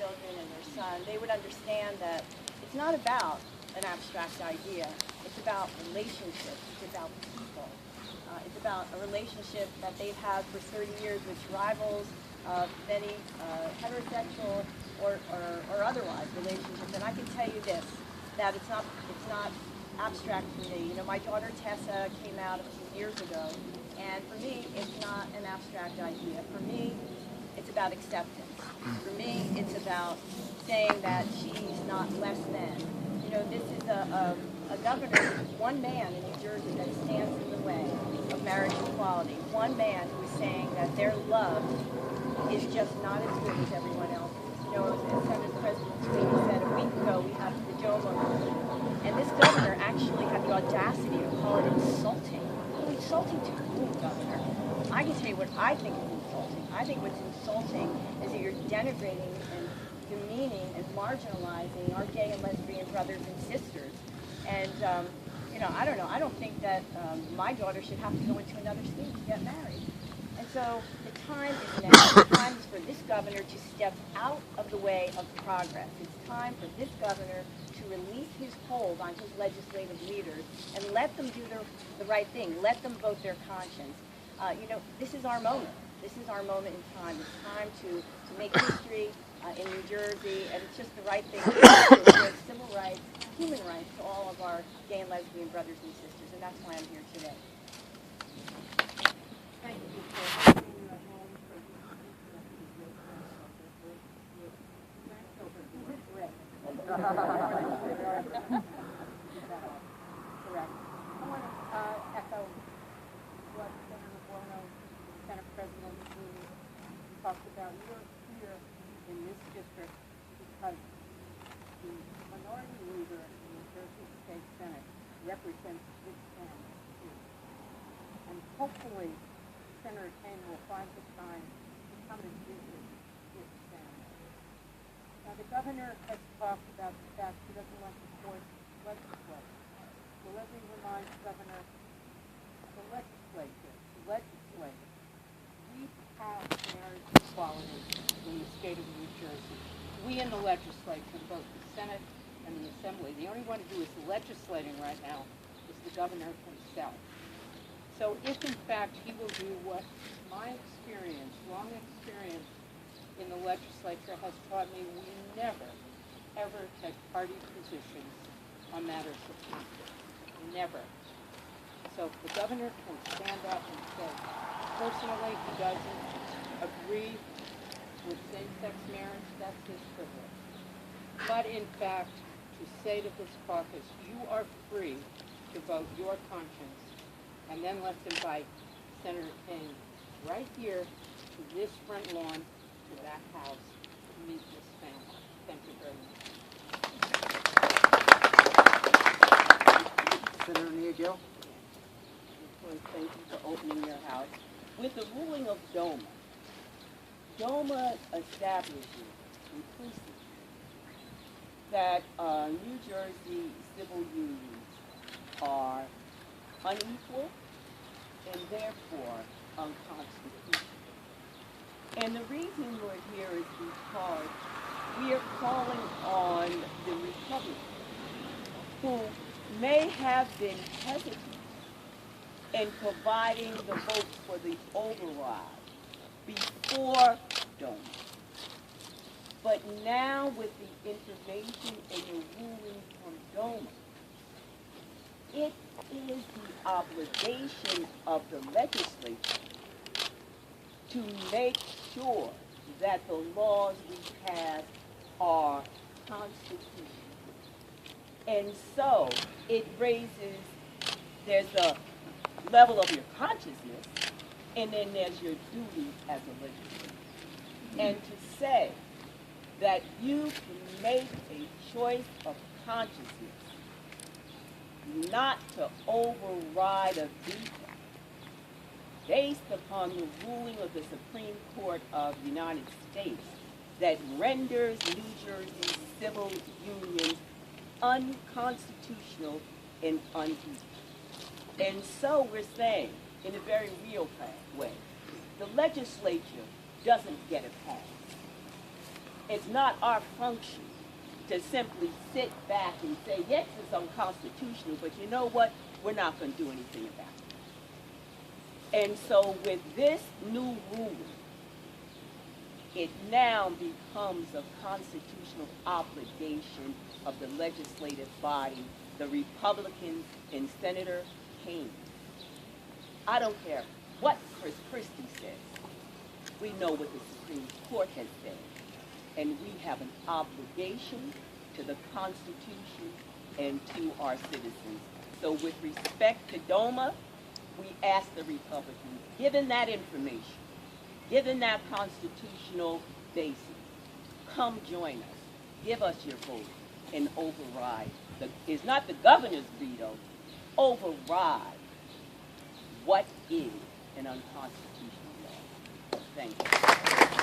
children and their son, they would understand that it's not about an abstract idea. It's about relationships. It's about people. It's about a relationship that they've had for 30 years, which rivals many heterosexual or otherwise relationships. And I can tell you this, that it's not abstract for me. You know, my daughter Tessa came out a few years ago, and for me, it's not an abstract idea. For me, it's about acceptance. For me, it's about saying that she's not less than. You know, this is a governor, one man in New Jersey that stands in the way of marriage equality. One man who is saying that their love is just not as good as everyone else's. You know, as Senate President Sweeney said a week ago, we have the Buono, and this governor actually had the audacity to call it insulting. Well, insulting to whom, Governor? I can tell you what I think is insulting. I think what's insulting is that you're denigrating and demeaning and marginalizing our gay and lesbian brothers and sisters. And, you know, I don't know. I don't think that my daughter should have to go into another state to get married. And so the time is now. The time is for this governor to step out of the way of progress. It's time for this governor to release his hold on his legislative leaders and let them do the right thing. Let them vote their conscience. You know, this is our moment. This is our moment in time. It's time to make history in New Jersey, and it's just the right thing to do. Give civil rights, human rights to all of our gay and lesbian brothers and sisters, and that's why I'm here today. Thank you for being at home for correct. I want to echo what Senator Buono, Senate President Sweeney, talked about. You're here in this district because the minority leader in the Jersey State Senate represents this family too. And hopefully Senator Kane will find the time to come and visit his family. Now the governor has talked about the fact he doesn't want to force legislation. So let me remind the governor, the legislature, we have marriage equality in the state of New Jersey. We in the legislature, both the Senate and the Assembly, the only one who is legislating right now is the governor himself. So if in fact he will do what my experience, long experience in the legislature has taught me, we never, ever take party positions on matters of conflict. Never. So if the governor can stand up and say, personally, he doesn't agree with same-sex marriage, that's his privilege. But in fact, to say to this caucus, you are free to vote your conscience, and then let's invite Senator King right here to this front lawn, to that house, to meet this family. Thank you very much. Senator Neagel. Thank you for opening your house. With the ruling of DOMA establishes implicitly that New Jersey civil unions are unequal and therefore unconstitutional. And the reason we're here is because we are calling on the Republicans who may have been hesitant in providing the votes for the override before DOMA. But now with the information and the ruling from DOMA, it is the obligation of the legislature to make sure that the laws we pass are constitutional. And so it raises, there's a level of your consciousness, and then there's your duty as a legislator. And to say that you can make a choice of consciousness not to override a veto based upon the ruling of the Supreme Court of the United States that renders New Jersey civil unions unconstitutional and unequal. And so we're saying, in a very real way, the legislature doesn't get a pass. It's not our function to simply sit back and say, yes, it's unconstitutional, but you know what? We're not going to do anything about it. And so with this new rule, it now becomes a constitutional obligation of the legislative body, the Republicans and Senator Haynes. I don't care what Chris Christie says. We know what the Supreme Court has said. And we have an obligation to the Constitution and to our citizens. So with respect to DOMA, we ask the Republicans, given that information, given that constitutional basis, come join us. Give us your vote and override. It's not the governor's veto. Override what is an unconstitutional law. Thank you.